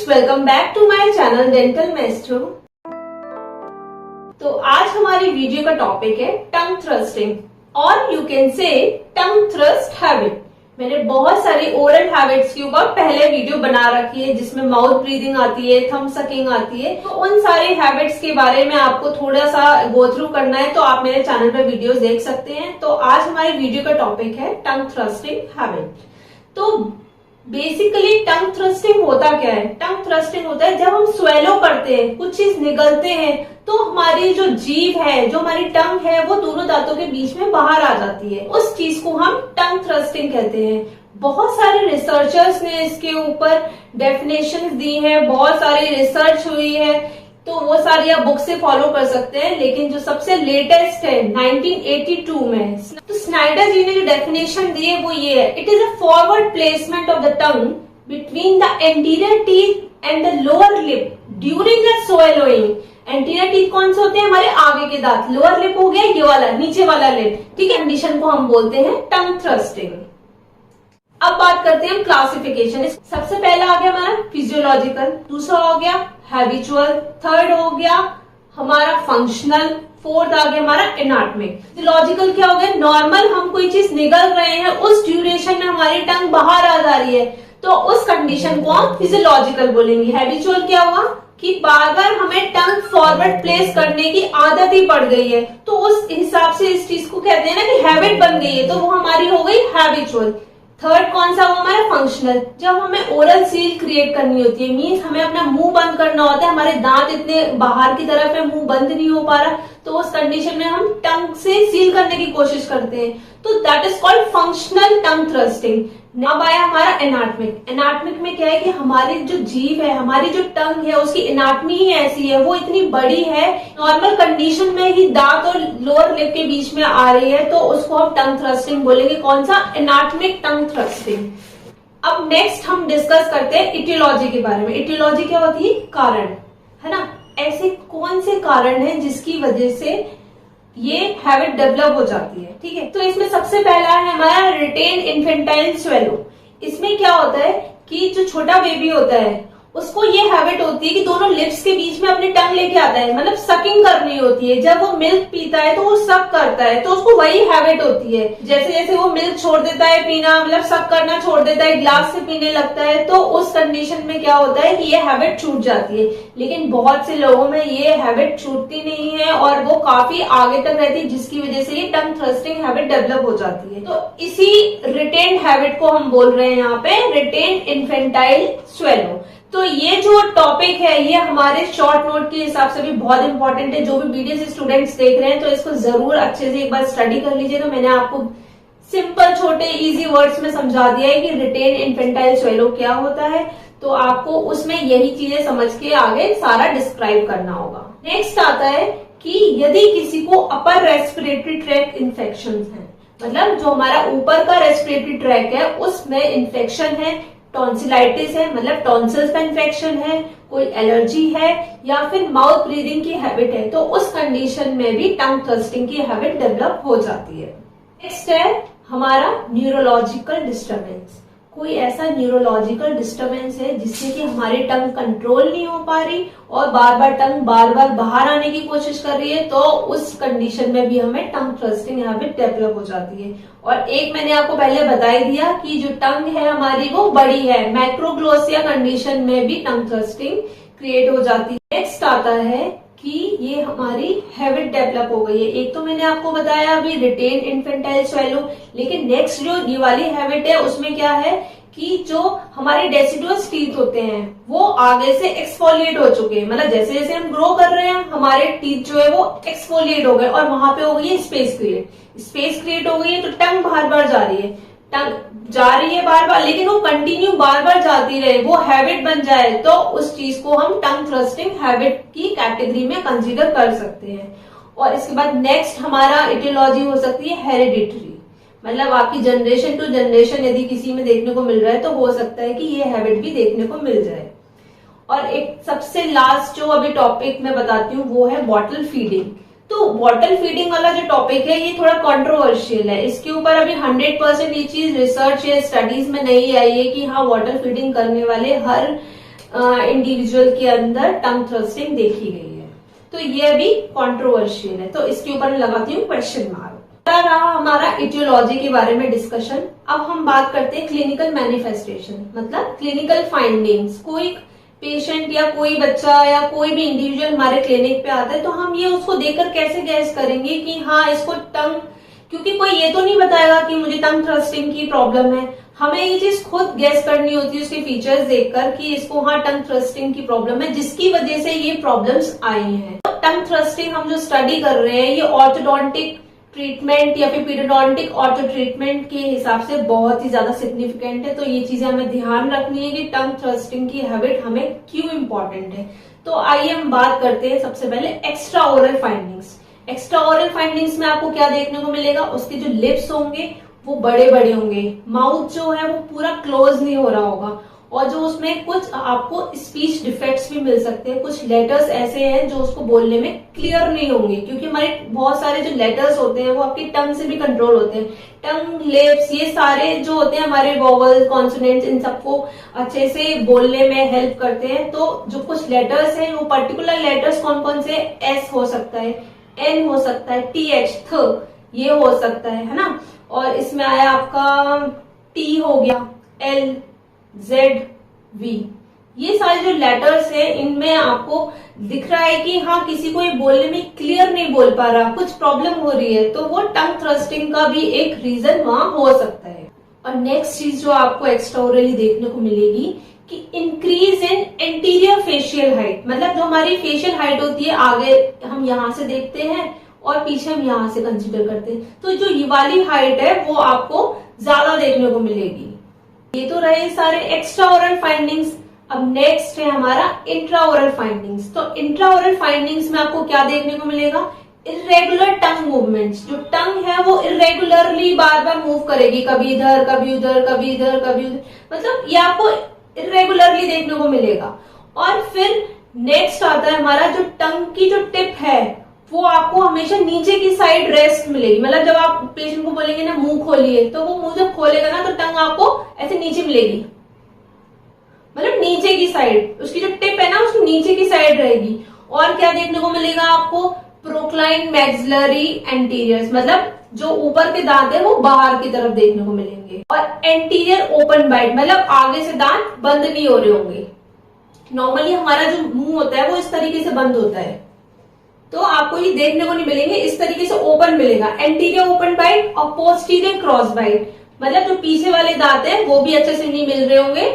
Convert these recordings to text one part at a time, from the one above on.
Welcome back to my channel Dental Maestro. तो आज हमारी वीडियो का टॉपिक है टंग थ्रस्टिंग और you can say tongue thrust habit. मैंने बहुत सारी ओरल हैबिट्स के ऊपर पहले वीडियो बना रखी है जिसमें माउथ ब्रीदिंग आती है, थंब सकिंग आती है। तो उन सारे हैबिट्स के बारे में आपको थोड़ा सा गो थ्रू करना है तो आप मेरे चैनल पर वीडियोस देख सकते हैं। तो आज हमारी वीडियो का टॉपिक है टंग थ्रस्टिंग हैबिट। तो बेसिकली टंग थ्रस्टिंग होता क्या है? टंग थ्रस्टिंग होता है जब हम स्वेलो करते हैं, कुछ चीज निगलते हैं तो हमारी जो जीभ है, जो हमारी टंग है, वो दोनों दांतों के बीच में बाहर आ जाती है। उस चीज को हम टंग थ्रस्टिंग कहते हैं। बहुत सारे रिसर्चर्स ने इसके ऊपर डेफिनेशंस दी हैं, बहुत सारी रिसर्च हुई है, तो वो सारी आप बुक से फॉलो कर सकते हैं। लेकिन जो सबसे लेटेस्ट है 1982 में, तो स्नाइडर जी ने जो डेफिनेशन दी है वो ये है, it is a forward placement of the tongue between the anterior teeth and the lower lip during the swallowing। Anterior teeth कौन से होते हैं? हमारे आगे के दांत। लोअर लिप हो गया ये वाला, नीचे वाला लिप, ठीक है। कंडीशन को हम बोलते हैं टंग थ्रस्टिंग। अब बात करते हैं हम क्लासिफिकेशन। सबसे पहला आ गया हमारा फिजियोलॉजिकल, दूसरा हो गया हैबिचुअल, थर्ड हो गया हमारा फंक्शनल, फोर्थ आ गया हमारा एनाटॉमिक। फिजियोलॉजिकल क्या हो गया? नॉर्मल हम कोई चीज निगल रहे हैं, उस ड्यूरेशन में हमारी टंग बाहर आ जा रही है तो उस कंडीशन को हम फिजियोलॉजिकल बोलेंगे। हैबिचुअल क्या हुआ कि बार बार हमें टंग फॉरवर्ड प्लेस करने की आदत ही पड़ गई है, तो उस हिसाब से इस चीज को कहते हैं ना कि हैबिट बन गई है, तो वो हमारी हो गई हैबिचुअल। थर्ड कौन सा? वो हमारा फंक्शनल। जब हमें ओरल सील क्रिएट करनी होती है, मीन्स हमें अपना मुंह बंद करना होता है, हमारे दांत इतने बाहर की तरफ है, मुंह बंद नहीं हो पा रहा, तो उस कंडीशन में हम टंग से सील करने की कोशिश करते हैं, तो that is called functional tongue thrusting. अब आया हमारा एनाटॉमिक। एनाटॉमिक में क्या है कि हमारी जो जीभ है, हमारी जो टंग है, उसकी एनाटॉमी ही ऐसी है, वो इतनी बड़ी है, नॉर्मल कंडीशन में ही दांत और लोअर लिप के बीच में आ रही है, तो उसको हम टंग थ्रस्टिंग बोलेंगे। कौन सा? एनाटॉमिक टंग थ्रस्टिंग। अब नेक्स्ट हम डिस्कस करते हैं इटियोलॉजी के बारे में। इटियोलॉजी क्या होती है? कारण, है ना। ऐसे कौन से कारण है जिसकी वजह से ये हैबिट डेवलप हो जाती है, ठीक है। तो इसमें सबसे पहला है हमारा रिटेन इन्फेंटाइल स्वेलो। इसमें क्या होता है कि जो छोटा बेबी होता है उसको ये हैबिट होती है कि दोनों लिप्स के बीच में अपनी टंग लेके आता है, मतलब सकिंग करनी होती है। जब वो मिल्क पीता है तो वो सक करता है, तो उसको वही हैबिट होती है। जैसे जैसे वो मिल्क छोड़ देता है पीना, मतलब सक करना छोड़ देता है, ग्लास से पीने लगता है, तो उस कंडीशन में क्या होता है कि ये हैबिट छूट जाती है। लेकिन बहुत से लोगों में ये हैबिट छूटती नहीं है और वो काफी आगे तक रहती है, जिसकी वजह से ये टंग थ्रस्टिंग हैबिट डेवलप हो जाती है। तो इसी रिटेन हैबिट को हम बोल रहे हैं यहाँ पे रिटेन इन्फेंटाइल स्वेलो। तो ये जो टॉपिक है ये हमारे शॉर्ट नोट के हिसाब से भी बहुत इंपॉर्टेंट है। जो भी बीडीएस स्टूडेंट्स देख रहे हैं तो इसको जरूर अच्छे से एक बार स्टडी कर लीजिए। तो मैंने आपको सिंपल छोटे इजी वर्ड्स में समझा दिया है कि रिटेन इन्फेंटाइल स्वेलो क्या होता है, तो आपको उसमें यही चीजें समझ के आगे सारा डिस्क्राइब करना होगा। नेक्स्ट आता है कि यदि किसी को अपर रेस्पिरेटरी ट्रैक इन्फेक्शन है, मतलब जो हमारा ऊपर का रेस्पिरेटरी ट्रैक है उसमें इन्फेक्शन है, टॉन्सिलाइटिस है, मतलब टॉन्सिल्स का इन्फेक्शन है, कोई एलर्जी है, या फिर माउथ ब्रीदिंग की हैबिट है, तो उस कंडीशन में भी टंग थ्रस्टिंग की हैबिट डेवलप हो जाती है। नेक्स्ट है हमारा न्यूरोलॉजिकल डिस्टर्बेंस। कोई ऐसा न्यूरोलॉजिकल डिस्टर्बेंस है जिससे कि हमारी टंग कंट्रोल नहीं हो पा रही और बार बार टंग बार बार बाहर आने की कोशिश कर रही है, तो उस कंडीशन में भी हमें टंग थ्रस्टिंग हैबिट डेवलप हो जाती है। और एक मैंने आपको पहले बता ही दिया कि जो टंग है हमारी वो बड़ी है, मैक्रोग्लोसिया कंडीशन में भी टंग थ्रस्टिंग क्रिएट हो जाती है। नेक्स्ट आता है कि ये हमारी हैबिट डेवलप हो गई है। एक तो मैंने आपको बताया अभी रिटेन इन्फेंटाइल स्वेलो, लेकिन नेक्स्ट जो ये वाली हैबिट है उसमें क्या है कि जो हमारे डेसिडुअस टीथ होते हैं वो आगे से एक्सफोलिएट हो चुके हैं, मतलब जैसे जैसे हम ग्रो कर रहे हैं हमारे टीथ जो है वो एक्सफोलिएट हो गए और वहां पे हो गई है स्पेस क्रिएट हो गई है, तो टंग बार बार जा रही है, टंग जा रही है बार बार, लेकिन वो कंटिन्यू बार बार जाती रहे, वो हैबिट बन जाए, तो उस चीज को हम टंग थ्रस्टिंग हैबिट की कैटेगरी में कंसीडर कर सकते हैं। और इसके बाद नेक्स्ट हमारा इटियोलॉजी हो सकती है हेरिडिटरी, मतलब आपकी जनरेशन टू जनरेशन यदि किसी में देखने को मिल रहा है तो हो सकता है कि ये हैबिट भी देखने को मिल जाए। और एक सबसे लास्ट जो अभी टॉपिक मैं बताती हूँ वो है बॉटल फीडिंग। तो बॉटल फीडिंग वाला जो टॉपिक है ये थोड़ा कंट्रोवर्शियल है, इसके ऊपर अभी 100% ये चीज रिसर्च या स्टडीज में नहीं आई है कि हाँ बॉटल फीडिंग करने वाले हर इंडिविजुअल के अंदर टंग थ्रस्टिंग देखी गई है। तो ये भी कंट्रोवर्शियल है, तो इसके ऊपर लगाती हूँ क्वेश्चन मार्क। रहा हमारा इटियोलॉजी के बारे में डिस्कशन। अब हम बात करते हैं क्लिनिकल मैनिफेस्टेशन, मतलब क्लिनिकल फाइंडिंग्स। कोई पेशेंट या कोई बच्चा या कोई भी इंडिविजुअल हमारे क्लिनिक पे आता है तो हम ये उसको देखकर कैसे गैस करेंगे कि हाँ इसको टंग, क्योंकि कोई ये तो नहीं बताएगा कि मुझे टंग थ्रस्टिंग की प्रॉब्लम है। हमें ये चीज खुद गैस करनी होती है उसके फीचर्स देखकर कि इसको हाँ टंग थ्रस्टिंग की प्रॉब्लम है, जिसकी वजह से ये प्रॉब्लम्स आई हैं। टंग थ्रस्टिंग हम जो स्टडी कर रहे हैं ये ऑर्थोडोंटिक ट्रीटमेंट या फिर पीरियोडोंटिक ऑर्थो ट्रीटमेंट के हिसाब से बहुत ही ज्यादा सिग्निफिकेंट है। तो ये चीजें हमें ध्यान रखनी है कि टंग थ्रस्टिंग की हैबिट हमें क्यों इंपॉर्टेंट है। तो आइए हम बात करते हैं सबसे पहले extra oral findings. Extra oral findings में आपको क्या देखने को मिलेगा, उसके जो लिप्स होंगे वो बड़े बड़े होंगे, माउथ जो है वो पूरा क्लोज नहीं हो रहा होगा, और जो उसमें कुछ आपको स्पीच डिफेक्ट्स भी मिल सकते हैं। कुछ लेटर्स ऐसे हैं जो उसको बोलने में क्लियर नहीं होंगे, क्योंकि हमारे बहुत सारे जो लेटर्स होते हैं वो आपकी टंग से भी कंट्रोल होते हैं। टंग, लिप्स, ये सारे जो होते हैं हमारे वोवल्स, कॉन्सोनेंट्स, इन सबको अच्छे से बोलने में हेल्प करते हैं। तो जो कुछ लेटर्स हैं वो पर्टिकुलर लेटर्स कौन कौन से, एस हो सकता है, एन हो सकता है, टी एच, थ ये हो सकता है ना। और इसमें आया आपका टी हो गया, एल, जेड, वी, ये सारे जो लेटर्स है इनमें आपको दिख रहा है कि हाँ किसी को ये बोलने में क्लियर नहीं बोल पा रहा, कुछ प्रॉब्लम हो रही है, तो वो टंग थ्रस्टिंग का भी एक रीजन वहां हो सकता है। और नेक्स्ट चीज जो आपको एक्स्ट्रा ओरली देखने को मिलेगी कि increase in anterior facial height, मतलब जो हमारी फेशियल हाइट होती है, आगे हम यहाँ से देखते हैं और पीछे हम यहाँ से कंसीडर करते हैं, तो जो ये वाली हाइट है वो आपको ज्यादा देखने को मिलेगी। ये तो रहे सारे एक्स्ट्रा ओरल फाइंडिंग्स। अब नेक्स्ट है हमारा इंट्रा ओरल फाइंडिंग्स। तो इंट्रा ओरल फाइंडिंग्स में आपको क्या देखने को मिलेगा, इरेगुलर टंग मूवमेंट्स। जो टंग है वो इरेगुलरली बार बार मूव करेगी, कभी इधर कभी उधर, कभी इधर कभी उधर, मतलब ये आपको इरेगुलरली देखने को मिलेगा। और फिर नेक्स्ट आता है हमारा जो टंग की जो टिप है वो आपको हमेशा नीचे की साइड रेस्ट मिलेगी। मतलब जब आप पेशेंट को बोलेंगे ना मुंह खोलिए, तो वो मुंह जब खोलेगा ना तो टंग आपको ऐसे नीचे मिलेगी, मतलब नीचे की साइड, उसकी जो टिप है ना उसकी नीचे की साइड रहेगी। और क्या देखने को मिलेगा आपको, प्रोक्लाइन मैक्सिलरी एंटीरियर्स, मतलब जो ऊपर के दांत है वो बाहर की तरफ देखने को मिलेंगे। और एंटीरियर ओपन बाइट, मतलब आगे से दांत बंद नहीं हो रहे होंगे। नॉर्मली हमारा जो मुंह होता है वो इस तरीके से बंद होता है, तो आपको ये देखने को नहीं मिलेंगे, इस तरीके से ओपन मिलेगा। एंटीरियर ओपन बाइट और पोस्टीरियर क्रॉस बाइट, मतलब जो पीछे वाले दांत है वो भी अच्छे से नहीं मिल रहे होंगे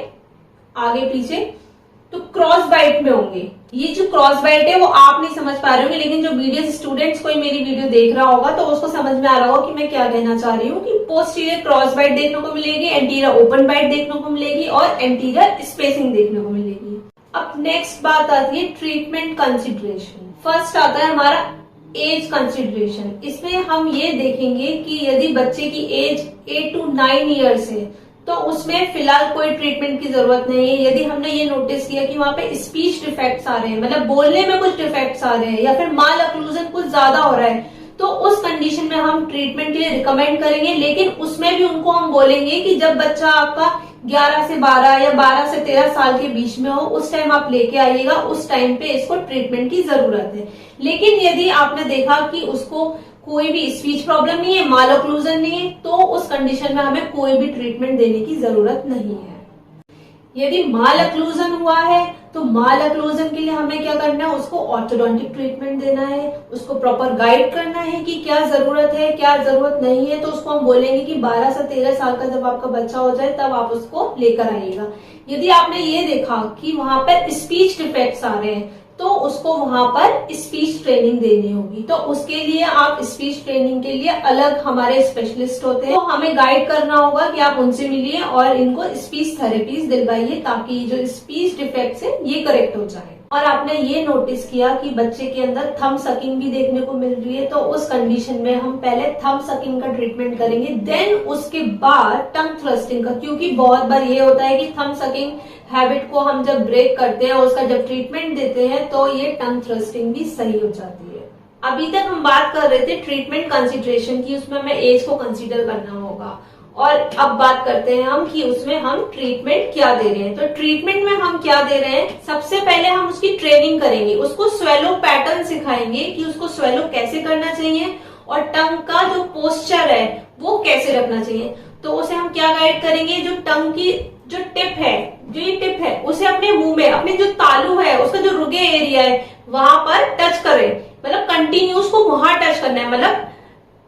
आगे पीछे, तो क्रॉस बाइट में होंगे। ये जो क्रॉस बाइट है वो आप नहीं समझ पा रहे होंगे, लेकिन जो बीडीएस स्टूडेंट्स कोई मेरी वीडियो देख रहा होगा तो उसको समझ में आ रहा होगा कि मैं क्या कहना चाह रही हूँ। कि पोस्टीरियर क्रॉस बाइट देखने को मिलेगी, एंटीरियर ओपन बाइट देखने को मिलेगी और एंटीरियर स्पेसिंग देखने को मिलेगी। अब नेक्स्ट बात आती है ट्रीटमेंट कंसिडरेशन। फर्स्ट आता है हमारा एज कंसिडरेशन। इसमें हम ये देखेंगे कि यदि बच्चे की एज 8 to 9 ईयर्स है तो उसमें फिलहाल कोई ट्रीटमेंट की जरूरत नहीं है। यदि हमने ये नोटिस किया कि वहां पे स्पीच डिफेक्ट्स आ रहे हैं, मतलब बोलने में कुछ डिफेक्ट्स आ रहे हैं या फिर माल अक्लूजन कुछ ज्यादा हो रहा है, तो उस कंडीशन में हम ट्रीटमेंट के लिए रिकमेंड करेंगे। लेकिन उसमें भी उनको हम बोलेंगे कि जब बच्चा आपका 11 से 12 या 12 से 13 साल के बीच में हो, उस टाइम आप लेके आइएगा, उस टाइम पे इसको ट्रीटमेंट की जरूरत है। लेकिन यदि आपने देखा कि उसको कोई भी स्पीच प्रॉब्लम नहीं है, माल ऑक्लूजन नहीं है, तो उस कंडीशन में हमें कोई भी ट्रीटमेंट देने की जरूरत नहीं है। यदि माल अक्लूजन हुआ है तो माल अक्लूजन के लिए हमें क्या करना है, उसको ऑर्थोडोंटिक ट्रीटमेंट देना है, उसको प्रॉपर गाइड करना है कि क्या जरूरत है क्या जरूरत नहीं है। तो उसको हम बोलेंगे कि 12 से 13 साल का जब आपका बच्चा हो जाए तब आप उसको लेकर आइएगा। यदि आपने ये देखा कि वहां पर स्पीच डिफेक्ट्स आ रहे हैं तो उसको वहां पर स्पीच ट्रेनिंग देनी होगी। तो उसके लिए आप स्पीच ट्रेनिंग के लिए अलग हमारे स्पेशलिस्ट होते हैं, तो हमें गाइड करना होगा कि आप उनसे मिलिए और इनको स्पीच थेरेपीज दिलवाइए ताकि जो स्पीच डिफेक्ट्स है ये करेक्ट हो जाए। और आपने ये नोटिस किया कि बच्चे के अंदर थंब सकिंग भी देखने को मिल रही है, तो उस कंडीशन में हम पहले थंब सकिंग का ट्रीटमेंट करेंगे, देन उसके बाद टंग थ्रस्टिंग का। क्योंकि बहुत बार ये होता है कि थंब सकिंग हैबिट को हम जब ब्रेक करते हैं और उसका जब ट्रीटमेंट देते हैं तो ये टंग थ्रस्टिंग भी सही हो जाती है। अभी तक हम बात कर रहे थे ट्रीटमेंट कंसिडरेशन की, उसमें हमें एज को कंसिडर करना होगा। और अब बात करते हैं हम कि उसमें हम ट्रीटमेंट क्या दे रहे हैं। तो ट्रीटमेंट में हम क्या दे रहे हैं, सबसे पहले हम उसकी ट्रेनिंग करेंगे, उसको स्वेलो पैटर्न सिखाएंगे कि उसको स्वेलो कैसे करना चाहिए और टंग का जो पोस्चर है वो कैसे रखना चाहिए। तो उसे हम क्या गाइड करेंगे, जो टंग की जो टिप है, जो ये टिप है उसे अपने मुंह में, अपने जो तालू है उसका जो रुगे एरिया है वहां पर टच करे, मतलब कंटिन्यूस को वहां टच करना है, मतलब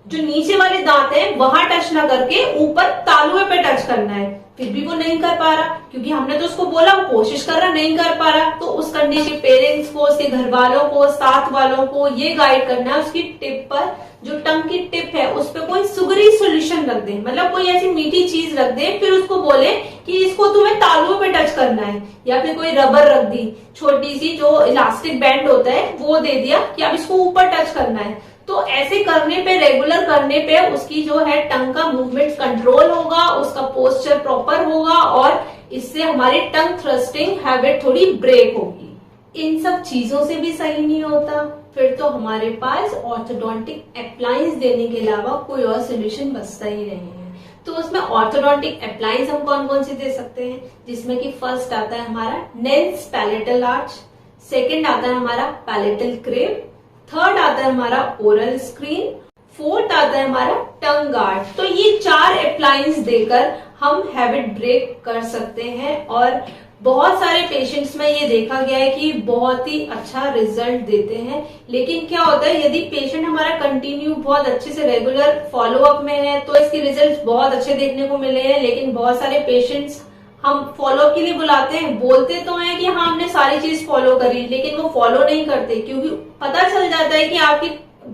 जो नीचे वाले दांत है वहां टच ना करके ऊपर तालुए पे टच करना है। फिर भी वो नहीं कर पा रहा, क्योंकि हमने तो उसको बोला, वो कोशिश कर रहा, नहीं कर पा रहा, तो उस कंडीशन के पेरेंट्स को, उसके घर वालों को, साथ वालों को ये गाइड करना है उसकी टिप पर, जो टंग की टिप है उस पर कोई सुगरी सोल्यूशन रख दे, मतलब कोई ऐसी मीठी चीज रख दे, फिर उसको बोले कि इसको तुम्हें तालुओं पे टच करना है, या फिर कोई रबर रख दी छोटी सी, जो इलास्टिक बैंड होता है वो दे दिया कि अब इसको ऊपर टच करना है। तो ऐसे करने पे, रेगुलर करने पे उसकी जो है टंग का मूवमेंट कंट्रोल होगा, उसका पोस्चर प्रॉपर होगा और इससे हमारी टंग थ्रस्टिंग हैबिट थोड़ी ब्रेक होगी। इन सब चीजों से भी सही नहीं होता, फिर तो हमारे पास ऑर्थोडोंटिक अप्लायंस देने के अलावा कोई और सोल्यूशन बचता ही नहीं है। तो उसमें ऑर्थोडोंटिक अप्लायंस हम कौन कौन से दे सकते हैं, जिसमें कि फर्स्ट आता है हमारा नेंस पैलेटल आर्च, सेकंड आता है हमारा पैलेटल क्रेप, थर्ड आता है हमारा ओरल स्क्रीन, फोर्थ आता है हमारा टंग गार्ड। तो ये 4 अप्लायंस देकर हम हैबिट ब्रेक कर सकते हैं और बहुत सारे पेशेंट्स में ये देखा गया है कि बहुत ही अच्छा रिजल्ट देते हैं। लेकिन क्या होता है, यदि पेशेंट हमारा कंटिन्यू बहुत अच्छे से रेगुलर फॉलोअप में है तो इसके रिजल्ट बहुत अच्छे देखने को मिले हैं। लेकिन बहुत सारे पेशेंट्स हम फॉलोअप के लिए बुलाते हैं, बोलते तो हैं कि हाँ हमने सारी चीज फॉलो करी, लेकिन वो फॉलो नहीं करते, क्योंकि पता चल जाता है कि आपकी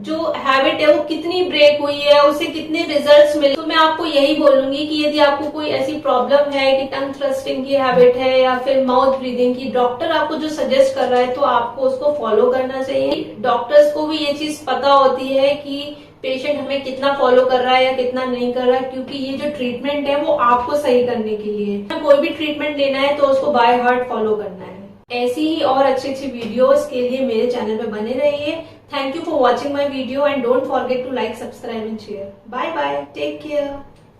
जो हैबिट है वो कितनी ब्रेक हुई है, उसे कितने रिजल्ट्स मिले। तो मैं आपको यही बोलूंगी कि यदि आपको कोई ऐसी प्रॉब्लम है कि टंग थ्रस्टिंग की हैबिट है या फिर माउथ ब्रीदिंग की, डॉक्टर आपको जो सजेस्ट कर रहा है तो आपको उसको फॉलो करना चाहिए। डॉक्टर्स को भी ये चीज पता होती है कि पेशेंट हमें कितना फॉलो कर रहा है या कितना नहीं कर रहा है, क्योंकि ये जो ट्रीटमेंट है वो आपको सही करने के लिए है। कोई भी ट्रीटमेंट लेना है तो उसको बाय हार्ट फॉलो करना है। ऐसी ही और अच्छी अच्छी वीडियोस के लिए मेरे चैनल पे बने रहिए। Thank you for watching my video and don't forget to like, subscribe and share. Bye bye, take care.